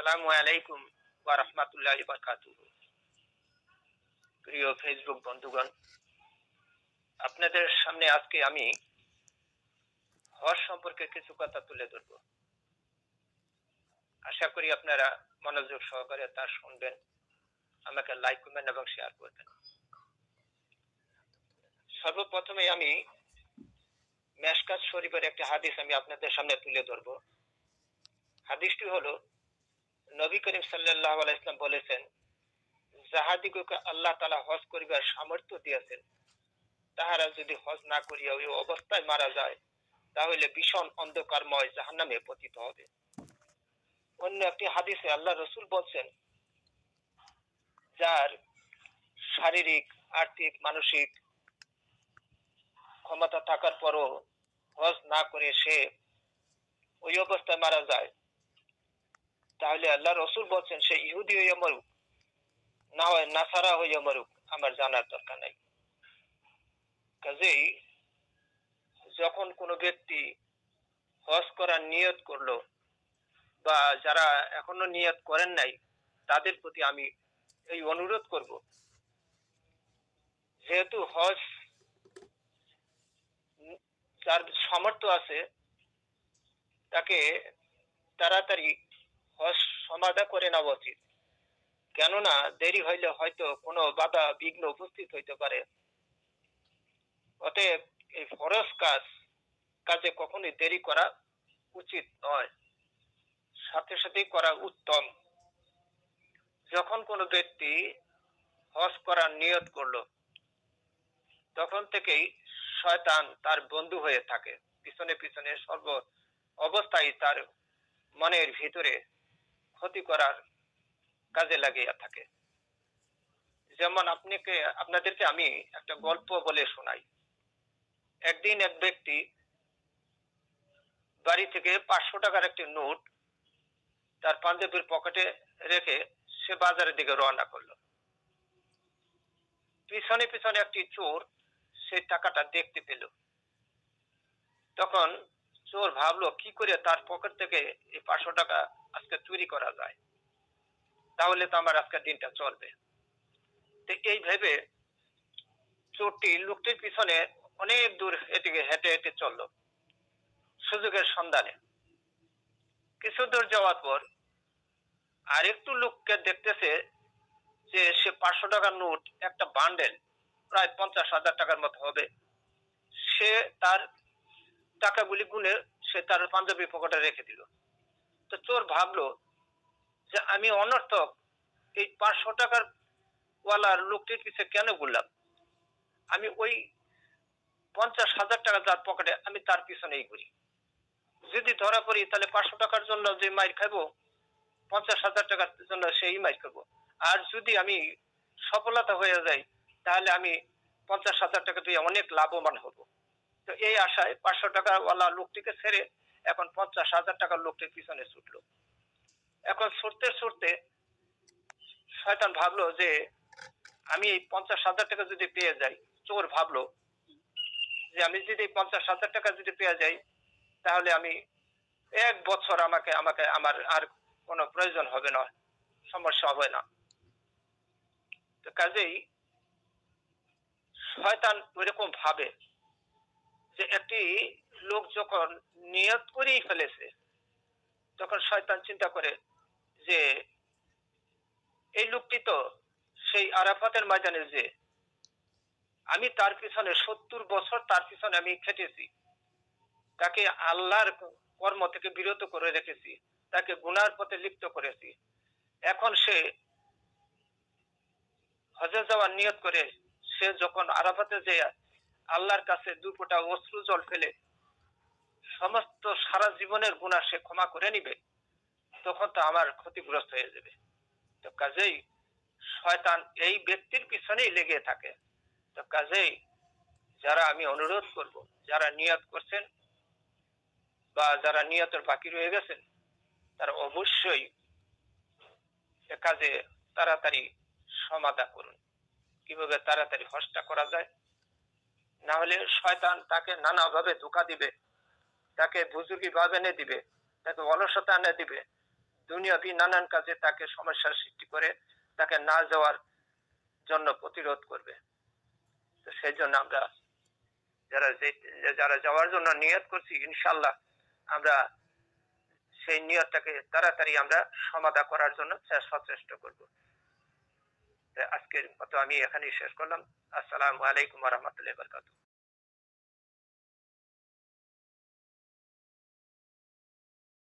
আসসালামু আলাইকুম ওয়া রাহমাতুল্লাহি ওয়া বারাকাতুহু। প্রিয় ফেসবুক বন্ধুগণ, আপনাদের সামনে আজকে আমি হজ সম্পর্কে কিছু কথা তুলে ধরব। আশা করি আপনারা মনোযোগ সহকারে তা শুনবেন। আমাকে লাইক, কমেন্ট এবং শেয়ার করবেন। সর্বপ্রথমে আমি মেশকাত শরীফের একটি হাদিস আমি আপনাদের সামনে তুলে ধরব। হাদিসটি হলো, নবী করিম সাল্লাল্লাহু আলাইহি ওয়াসাল্লাম বলেছেন, যাহাদিগকে আল্লাহ তাআলা হজ করিবার সামর্থ্য দিয়েছেন, তাহারা যদি হজ না করিয়া ওই অবস্থায় মারা যায়, তাহলে ভীষণ অন্ধকারময় জাহান্নামে পতিত হবে। অন্য একটি হাদিসে আল্লাহ রসুল বলছেন, যার শারীরিক, আর্থিক, মানসিক ক্ষমতা থাকার পরও হজ না করে সে ওই অবস্থায় মারা যায়, তাহলে আল্লাহ রসুল বলছেন সে ইহুদি হইয়া মরুক, না হয় নাসারা হইয়া মরুক, আমার জানার দরকার নাই। কাজেই যখন কোনো ব্যক্তি হজ করার নিয়ত করলো, বা যারা এখনো নিয়ত করেন নাই, তাদের প্রতি আমি এই অনুরোধ করব, যেহেতু হজ যার সামর্থ্য আছে তাকে তাড়াতাড়ি হজ সমাধা করে নেওয়া উচিত। কেননা দেরি হইলে হয়তো কোনো বাধা বিঘ্ন উপস্থিত হইতে পারে। অতএব এই ফরজ কাজে কখনোই দেরি করা উচিত নয়, সাথে সাথেই করা উত্তম। যখন কোনো ব্যক্তি হজ করার নিয়ত করলো, তখন থেকেই শয়তান তার বন্ধু হয়ে থাকে, পিছনে পিছনে সর্ব অবস্থায় তার মনের ভিতরে ক্ষতি করার কাজে লাগিয়ে থাকে। যেমন আপনাদেরকে আমি একটা গল্প বলে শোনাই। একদিন এক ব্যক্তি বাড়ি থেকে 500 টাকার একটি নোট তার পাঞ্জাবির পকেটে রেখে সে বাজারের দিকে রওনা করলো। পিছনে পিছনে একটি চোর সেই টাকাটা দেখতে পেল। তখন চোর ভাবলো কি করে তার পকেট থেকে এই 500 টাকা আজকে চুরি করা যায়, তাহলে তো আমার আজকের দিনটা চলবে। তো এই ভেবে চোরটি লোকটির পিছনে অনেক দূর এদিকে হেঁটে হেঁটে চললো সুযোগের সন্ধানে। কিছু দূর যাওয়ার পর আরেকটু লোককে দেখতেছে যে সে 500 টাকার নোট একটা বান্ডেল, প্রায় 50,000 টাকার মতো হবে, সে তার টাকাগুলি গুনে সে তার পাঞ্জাবি পকেটে রেখে দিল। তো চোর ভাবলো যে আমি অনর্থক এই 500 টাকার ওয়ালার লোকটির পিছে কেন ঘুরলাম, আমি ওই 50,000 টাকা যার পকেটে আমি তার পিছনেই ঘুরি। যদি ধরা পড়ি তাহলে 500 টাকার জন্য যে মাইর খাবো, 50,000 টাকার জন্য সেই মাইর খাবো। আর যদি আমি সফলতা হয়ে যাই, তাহলে আমি 50,000 টাকা দিয়ে অনেক লাভবান হব। তো এই আশায় 500 টাকা ওয়ালা লোকটিকে ছেড়ে এখন 50,000 টাকার লোকটির পিছনে ছুটলো। এখন ছুটতে ছুটতে শয়তান ভাবলো যে আমি এই 50,000 টাকা যদি পেয়ে যাই, চোর ভাবলো যে আমি যদি 50,000 টাকা যদি পেয়ে যাই, তাহলে আমি 1 বছর আমাকে আমাকে আমার আর কোনো প্রয়োজন হবে না, সমস্যা হবে না। তো কাজেই শয়তান ওইরকম ভাবে যে একটি লোক যখন নিয়ত করেই ফেলেছে, তখন শয়তান চিন্তা করে যে এই লোকটি তো সেই আরাফাতের ময়দানে, যে আমি তার পিছনে 70 বছর তার পিছনে আমি খেটেছি, তাকে আল্লাহর কর্ম থেকে বিরত করে রেখেছি, তাকে গুনার পথে লিপ্ত করেছি। এখন সে হজে যাওয়ার নিয়ত করে সে যখন আরাফাতে যে আল্লাহর কাছে 2 ফোঁটা অশ্রু জল ফেলে সমস্ত সারা জীবনের গুনাহ সে ক্ষমা করে নিবে, তখন তো আমার ক্ষতিগ্রস্ত হয়ে যাবে। তো কাজেই শয়তান এই ব্যক্তির পিছনেই লেগে থাকে। তো কাজেই যারা আমি অনুরোধ করব, যারা নিয়ত করছেন বা যারা নিয়তের বাকি রয়ে গেছেন, তারা অবশ্যই এ কাজে তাড়াতাড়ি সমাধা করুন। কিভাবে তাড়াতাড়ি হজটা করা যায়, না হলে শয়তান তাকে নানাভাবে ধোঁকা দিবে, তাকে বুজুর্গি ভাব এনে দিবে, তাকে অলসতা এনে দিবে, দুনিয়াবি নানান কাজে তাকে সমস্যার সৃষ্টি করে তাকে না যাওয়ার জন্য প্রতিরোধ করবে। তো সেই জন্য আমরা যারা যাওয়ার জন্য নিয়ত করছি, ইনশাল্লাহ আমরা সেই নিয়তটাকে তাড়াতাড়ি আমরা সমাধা করার জন্য সচেষ্ট করব। আজকের মতো আমি এখানেই শেষ করলাম। আসসালামু আলাইকুম ওয়া রাহমাতুল্লাহি ওয়া বারাকাতুহু।